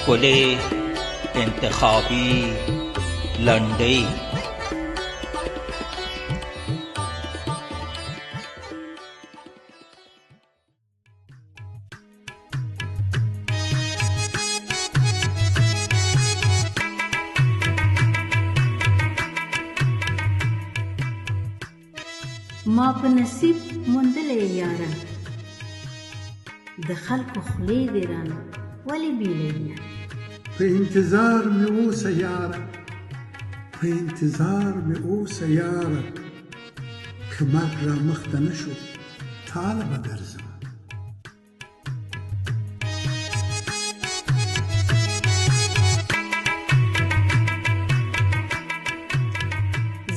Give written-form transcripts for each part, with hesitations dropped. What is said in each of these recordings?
ښکلې انتخابي لنډۍ. ما په نصیب موندلې یاره، د خلکو خولې دې رانه ولې بیلوینه. په انتظار مې اوسه یاره، په انتظار مې اوسه یاره، که مرګ را مخته نه شو تاله به درځم.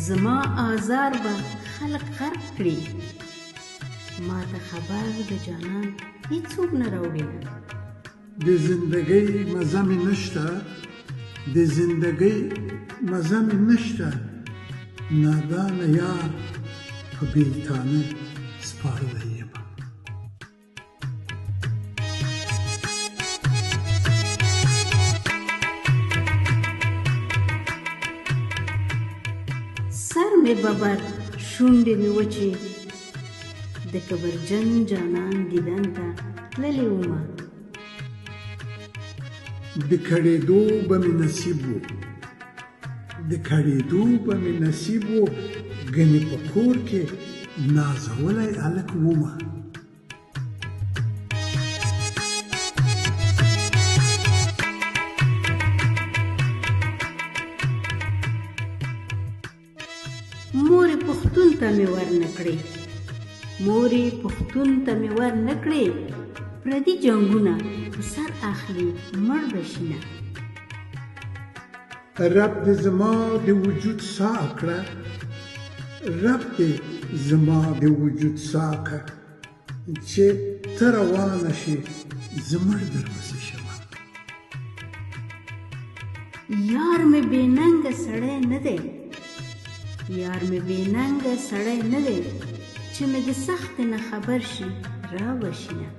زما آزار به خلق غرق کړي، ما ته خبر د جانان هیڅوک نه راوړینه. د زندګۍ مزه مې نشته، د زندګۍ مزه مې نشته، نادانه یار په بیلتانه سپارلی یم. سر مې ببر شونډې مې وچې، د کبرجن جانان دیدن ته تللې ومه. د کړېدو به مې نصیب و، د کړېدو به مې نصیب و، ګنې په کور کې نازولی هلک ومه. مورې پښتون ته مې ور نه کړې، مورې پښتون ته مې ور نه کړې، پردي جنګونه په سر اخلي مړ بشینه. رب دې زما د وجود ساه کړه، رب دې زما د وجود ساه کړه، چې ته روانه شې زه مړ درپسې شمه. یار مې بې ننګه سړی نه دی، یار مې بې ننګه سړی نه دی، چې مې د سخت نه خبر شي را وشینه.